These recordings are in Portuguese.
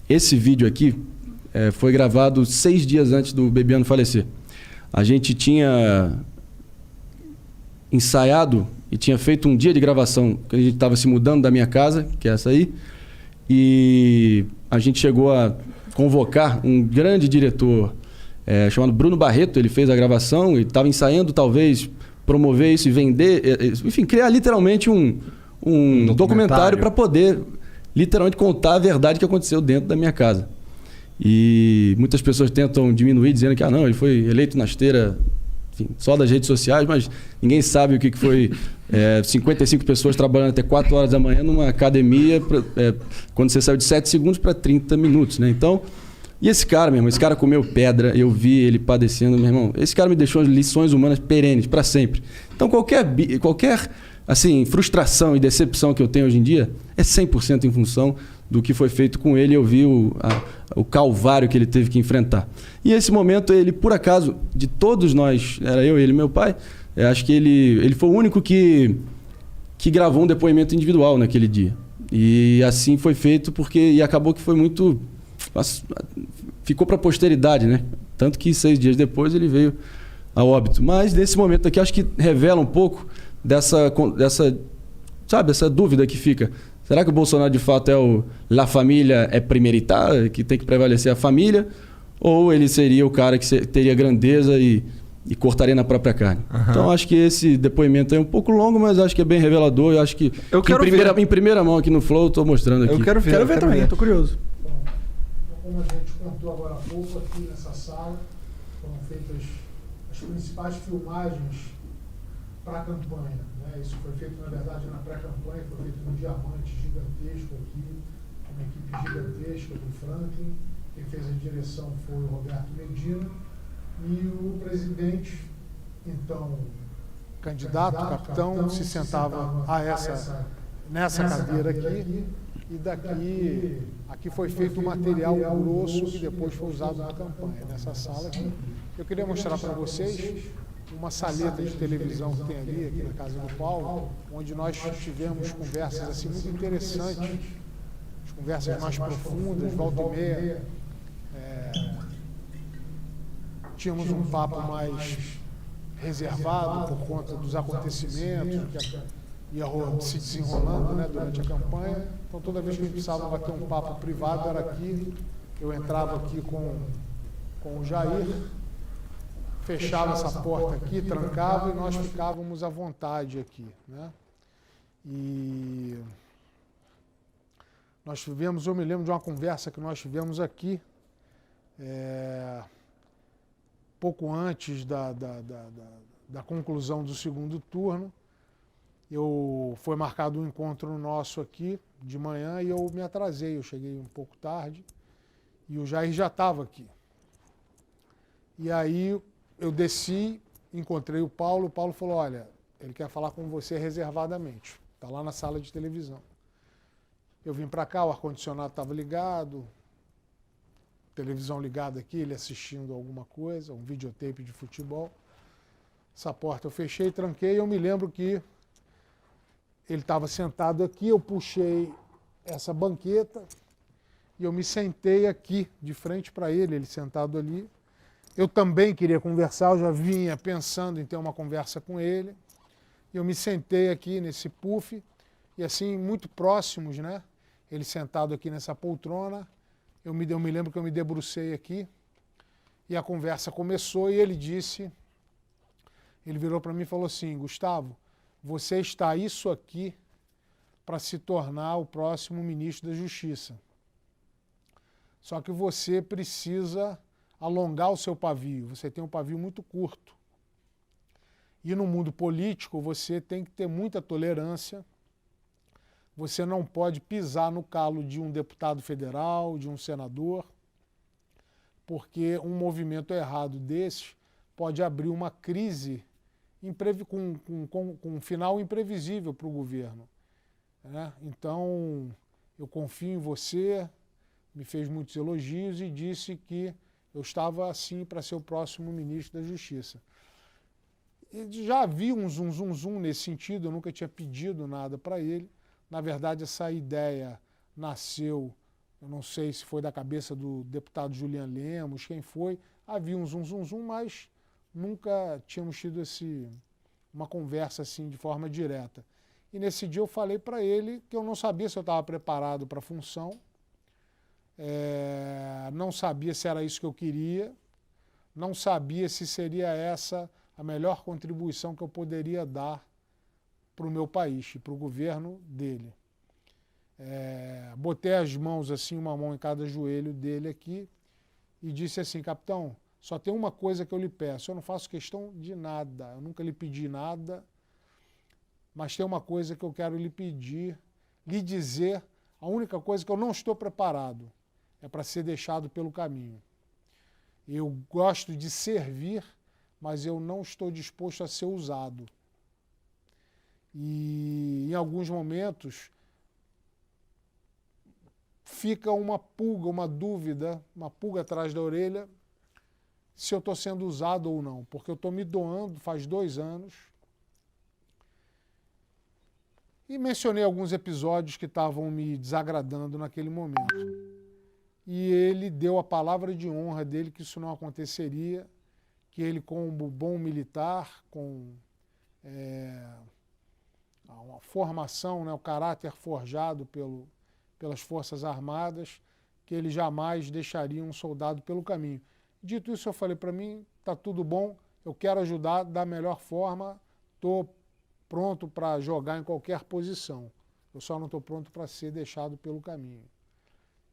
Esse vídeo aqui foi gravado 6 dias antes do Bebiano falecer. A gente tinha ensaiado e tinha feito um dia de gravação, que a gente estava se mudando da minha casa, que é essa aí, e a gente chegou a convocar um grande diretor chamado Bruno Barreto. Ele fez a gravação e estava ensaiando talvez promover isso e vender, enfim, criar literalmente um documentário para poder literalmente contar a verdade que aconteceu dentro da minha casa. E muitas pessoas tentam diminuir dizendo que não, ele foi eleito na esteira, enfim, só das redes sociais, mas ninguém sabe o que foi 55 pessoas trabalhando até 4 horas da manhã numa academia, quando você saiu de 7 segundos para 30 minutos, né? Então, e esse cara, meu irmão, esse cara comeu pedra, eu vi ele padecendo, meu irmão. Esse cara me deixou as lições humanas perenes, para sempre. Então, qualquer assim, frustração e decepção que eu tenho hoje em dia é 100% em função do que foi feito com ele. Eu vi o calvário que ele teve que enfrentar. E esse momento, ele, por acaso, de todos nós, era eu, ele e meu pai, acho que ele foi o único que gravou um depoimento individual naquele dia. E assim foi feito e acabou que foi muito... ficou para a posteridade, né? Tanto que 6 dias depois ele veio a óbito. Mas nesse momento aqui, acho que revela um pouco dessa dúvida que fica. Será que o Bolsonaro de fato é o La Família é primeiritar, que tem que prevalecer a família? Ou ele seria o cara que teria grandeza e cortaria na própria carne? Uhum. Então acho que esse depoimento é um pouco longo, mas acho que é bem revelador. Eu acho que em primeira mão aqui no Flow, estou mostrando aqui. Eu quero ver também, estou curioso. Como a gente contou agora há pouco, aqui nessa sala foram feitas as principais filmagens para a campanha, né? Isso foi feito, na verdade, na pré-campanha, foi feito num diamante gigantesco aqui, uma equipe gigantesca do Franklin. Quem fez a direção foi o Roberto Medina e o presidente, então, candidato, capitão, se sentava nessa cadeira aqui. E aqui foi feito um material grosso que depois foi usado na campanha, nessa sala aqui. Eu queria mostrar para vocês uma saleta de televisão que tem ali, aqui na casa do Paulo, onde nós tivemos conversas assim muito interessantes, as conversas mais profundas, volta e meia. Tínhamos um papo mais reservado por conta dos acontecimentos que ia se desenrolando, né, durante a campanha. Então, toda vez que a gente precisava bater um papo privado, era aqui. Eu entrava aqui com o Jair, fechava essa porta aqui, trancava e nós ficávamos à vontade aqui, né? E nós tivemos, eu me lembro de uma conversa que nós tivemos aqui, pouco antes da conclusão do segundo turno. Foi marcado um encontro nosso aqui de manhã e eu me atrasei, eu cheguei um pouco tarde e o Jair já estava aqui. E aí eu desci, encontrei o Paulo falou, olha, ele quer falar com você reservadamente, está lá na sala de televisão. Eu vim para cá, o ar-condicionado estava ligado, televisão ligada aqui, ele assistindo alguma coisa, um videotape de futebol. Essa porta eu fechei, tranquei, eu me lembro que ele estava sentado aqui, eu puxei essa banqueta e eu me sentei aqui, de frente para ele sentado ali. Eu também queria conversar, eu já vinha pensando em ter uma conversa com ele. Eu me sentei aqui nesse puff e assim, muito próximos, né? Ele sentado aqui nessa poltrona, eu me lembro que eu me debrucei aqui e a conversa começou e ele virou para mim e falou assim, Gustavo, você está isso aqui para se tornar o próximo ministro da Justiça. Só que você precisa alongar o seu pavio, você tem um pavio muito curto. E no mundo político você tem que ter muita tolerância, você não pode pisar no calo de um deputado federal, de um senador, porque um movimento errado desse pode abrir uma crise com um final imprevisível para o governo. Né? Então, eu confio em você, me fez muitos elogios e disse que eu estava assim para ser o próximo ministro da Justiça. E já havia um zum nesse sentido, eu nunca tinha pedido nada para ele. Na verdade, essa ideia nasceu Eu não sei se foi da cabeça do deputado Julian Lemos, quem foi. Havia um zum, mas nunca tínhamos tido uma conversa assim de forma direta. E nesse dia eu falei para ele que eu não sabia se eu estava preparado para a função, não sabia se era isso que eu queria, não sabia se seria essa a melhor contribuição que eu poderia dar para o meu país e para o governo dele. Botei as mãos assim, uma mão em cada joelho dele aqui e disse assim: capitão, só tem uma coisa que eu lhe peço, eu não faço questão de nada, eu nunca lhe pedi nada, mas tem uma coisa que eu quero lhe pedir, lhe dizer, a única coisa que eu não estou preparado é para ser deixado pelo caminho. Eu gosto de servir, mas eu não estou disposto a ser usado. E em alguns momentos fica uma pulga, uma dúvida, uma pulga atrás da orelha, se eu estou sendo usado ou não, porque eu estou me doando faz 2 anos. E mencionei alguns episódios que estavam me desagradando naquele momento. E ele deu a palavra de honra dele que isso não aconteceria, que ele, como bom militar, com uma formação, o caráter forjado pelas Forças Armadas, que ele jamais deixaria um soldado pelo caminho. Dito isso, eu falei para mim, tá tudo bom, eu quero ajudar da melhor forma, estou pronto para jogar em qualquer posição. Eu só não estou pronto para ser deixado pelo caminho.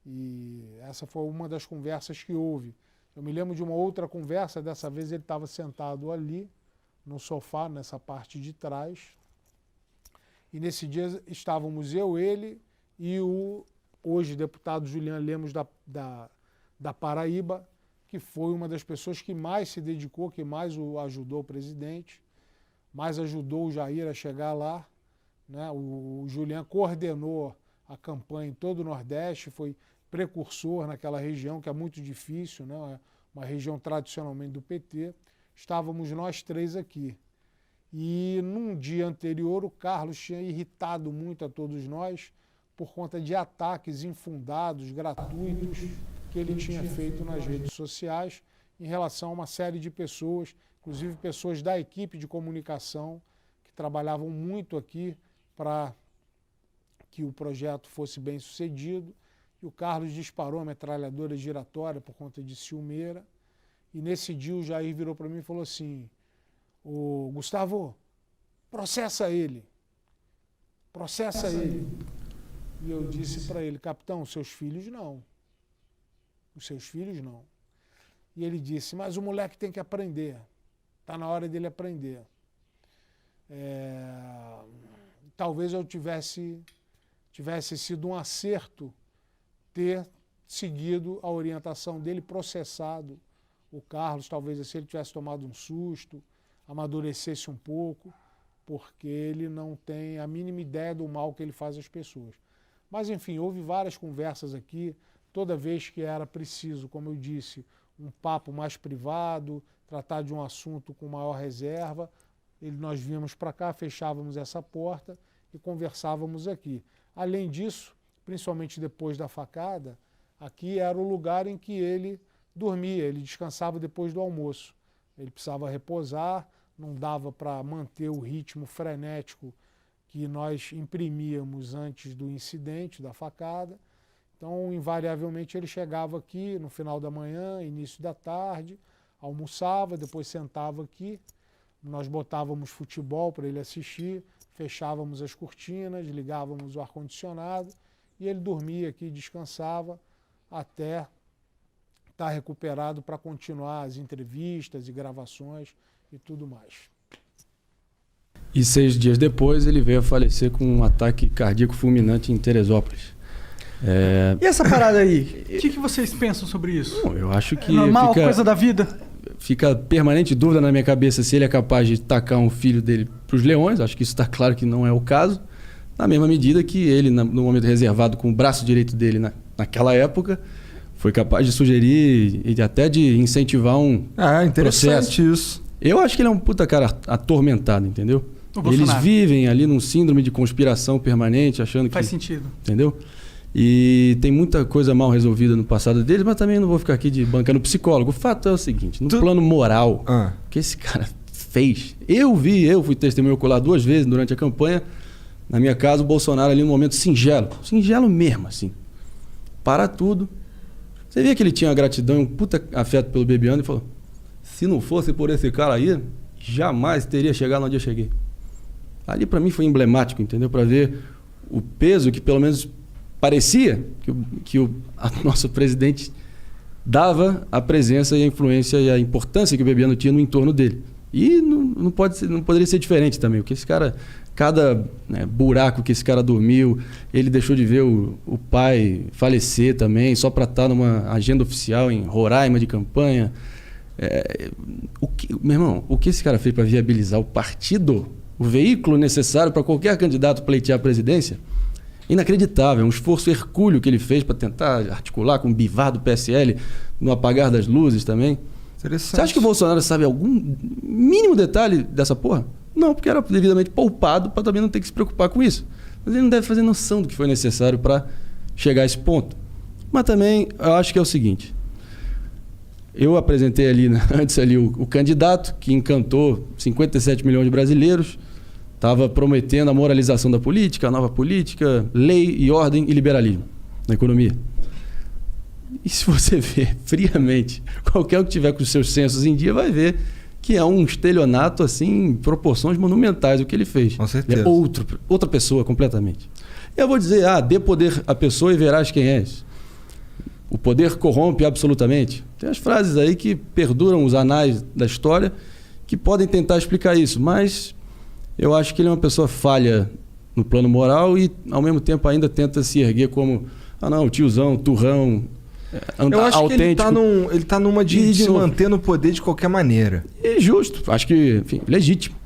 E essa foi uma das conversas que houve. Eu me lembro de uma outra conversa, dessa vez ele estava sentado ali, no sofá, nessa parte de trás. E nesse dia estávamos eu, ele e o hoje deputado Julian Lemos da Paraíba, que foi uma das pessoas que mais se dedicou, que mais ajudou o presidente, mais ajudou o Jair a chegar lá. O Julian coordenou a campanha em todo o Nordeste, foi precursor naquela região, que é muito difícil, é uma região tradicionalmente do PT. Estávamos nós 3 aqui. E num dia anterior o Carlos tinha irritado muito a todos nós por conta de ataques infundados, gratuitos, que ele tinha feito nas redes sociais em relação a uma série de pessoas, inclusive pessoas da equipe de comunicação, que trabalhavam muito aqui para que o projeto fosse bem sucedido. E o Carlos disparou a metralhadora giratória por conta de ciumeira. E nesse dia o Jair virou para mim e falou assim: "Ô, Gustavo, processa ele. Processa ele." E eu disse para ele: "Capitão, seus filhos não. Os seus filhos não." E ele disse: "Mas o moleque tem que aprender. Está na hora dele aprender." Talvez eu tivesse sido um acerto ter seguido a orientação dele, processado o Carlos, talvez se ele tivesse tomado um susto, amadurecesse um pouco, porque ele não tem a mínima ideia do mal que ele faz às pessoas. Mas, enfim, houve várias conversas aqui, toda vez que era preciso, como eu disse, um papo mais privado, tratar de um assunto com maior reserva, nós vínhamos para cá, fechávamos essa porta e conversávamos aqui. Além disso, principalmente depois da facada, aqui era o lugar em que ele dormia, ele descansava depois do almoço. Ele precisava reposar, não dava para manter o ritmo frenético que nós imprimíamos antes do incidente, da facada. Então, invariavelmente, ele chegava aqui no final da manhã, início da tarde, almoçava, depois sentava aqui, nós botávamos futebol para ele assistir, fechávamos as cortinas, ligávamos o ar-condicionado e ele dormia aqui, descansava até estar recuperado para continuar as entrevistas e gravações e tudo mais. E 6 dias depois ele veio a falecer com um ataque cardíaco fulminante em Teresópolis. E essa parada aí? O que vocês pensam sobre isso? Bom, eu acho que normal, coisa da vida? Fica permanente dúvida na minha cabeça se ele é capaz de tacar um filho dele para os leões. Acho que isso está claro que não é o caso. Na mesma medida que ele, no momento reservado com o braço direito dele naquela época, foi capaz de sugerir e até de incentivar um interessante processo. Isso. Eu acho que ele é um puta cara atormentado, entendeu? Eles vivem ali num síndrome de conspiração permanente, achando que... Faz sentido. Entendeu? E tem muita coisa mal resolvida no passado deles, mas também não vou ficar aqui bancando psicólogo. O fato é o seguinte, no plano moral, o que esse cara fez... Eu fui testemunho ocular 2 vezes durante a campanha. Na minha casa, o Bolsonaro ali num momento singelo mesmo, assim. Para tudo. Você via que ele tinha gratidão e um puta afeto pelo Bebiano e falou: se não fosse por esse cara aí, jamais teria chegado onde eu cheguei. Ali para mim foi emblemático, entendeu? Para ver o peso que pelo menos parecia que o nosso presidente dava à presença e à influência e à importância que o Bebiano tinha no entorno dele. E não poderia ser diferente também, porque esse cara, cada buraco que esse cara dormiu, ele deixou de ver o pai falecer também, só para estar numa agenda oficial em Roraima de campanha. Meu irmão, o que esse cara fez para viabilizar o partido, o veículo necessário para qualquer candidato pleitear a presidência, inacreditável. É um esforço hercúleo que ele fez para tentar articular com o Bivar do PSL, no apagar das luzes também. Você acha que o Bolsonaro sabe algum mínimo detalhe dessa porra? Não, porque era devidamente poupado para também não ter que se preocupar com isso. Mas ele não deve fazer noção do que foi necessário para chegar a esse ponto. Mas também, eu acho que é o seguinte. Eu apresentei ali, antes ali o candidato que encantou 57 milhões de brasileiros, estava prometendo a moralização da política, a nova política, lei e ordem e liberalismo na economia. E se você ver friamente, qualquer um que tiver com os seus sensos em dia vai ver que é um estelionato assim, em proporções monumentais o que ele fez. Com certeza. É outra pessoa completamente. Eu vou dizer, dê poder à pessoa e verás quem és. O poder corrompe absolutamente. Tem as frases aí que perduram os anais da história que podem tentar explicar isso, mas eu acho que ele é uma pessoa falha no plano moral e ao mesmo tempo ainda tenta se erguer como o tiozão, turrão, eu acho autêntico. Que ele tá numa de se manter no poder de qualquer maneira. E justo, acho que, enfim, legítimo.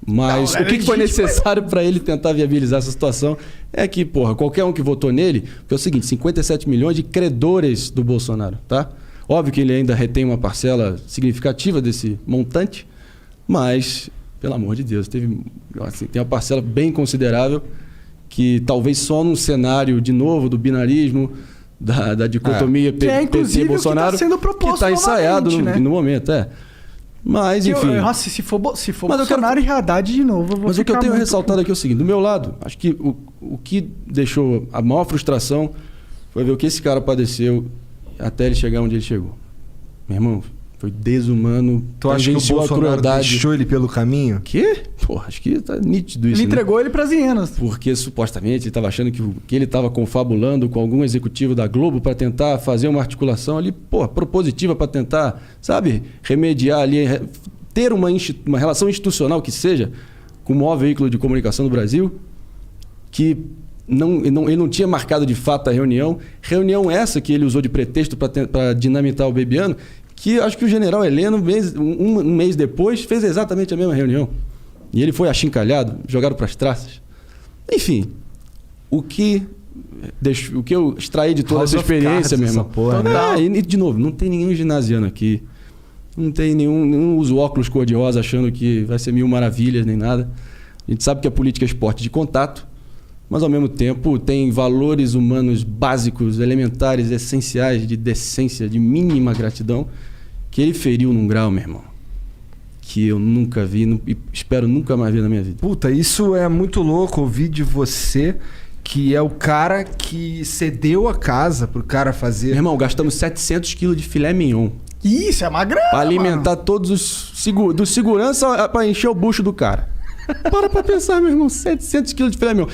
Mas o que foi necessário para ele tentar viabilizar essa situação é que, qualquer um que votou nele, porque é o seguinte, 57 milhões de credores do Bolsonaro, tá? Óbvio que ele ainda retém uma parcela significativa desse montante, mas, pelo amor de Deus, tem uma parcela bem considerável que talvez só num cenário, de novo, do binarismo, da dicotomia PT-Bolsonaro, que está ensaiado no momento, Mas, enfim... Nossa, se for Bolsonaro e Haddad de novo, eu vou Mas o que eu tenho ressaltado puto. aqui é o seguinte, do meu lado, acho que o que deixou a maior frustração foi ver o que esse cara padeceu até ele chegar onde ele chegou. Meu irmão, foi desumano. Tu acha que o Bolsonaro deixou ele pelo caminho? Quê? Acho que tá nítido isso. Ele entregou ele pras hienas. Porque supostamente ele estava achando que ele estava confabulando com algum executivo da Globo para tentar fazer uma articulação ali, propositiva para tentar, remediar ali, ter uma relação institucional que seja com o maior veículo de comunicação do Brasil, que ele não tinha marcado de fato a reunião. Reunião essa que ele usou de pretexto para dinamitar o Bebiano, que acho que o general Heleno, um mês depois, fez exatamente a mesma reunião. E ele foi achincalhado, jogado para as traças. Enfim, o que eu extraí de toda essa experiência, meu irmão. E, de novo, não tem nenhum ginasiano aqui. Não tem nenhum usa óculos cor-de-rosa achando que vai ser mil maravilhas nem nada. A gente sabe que a política é esporte de contato, mas ao mesmo tempo tem valores humanos básicos, elementares, essenciais, de decência, de mínima gratidão, que ele feriu num grau, meu irmão, que eu nunca vi e espero nunca mais ver na minha vida. Puta, isso é muito louco ouvir de você, que é o cara que cedeu a casa pro cara fazer... Meu irmão, gastamos 700 quilos de filé mignon. Isso, é uma grana, pra alimentar todos os do segurança pra encher o bucho do cara. Para pensar, meu irmão, 700 quilos de filé mignon.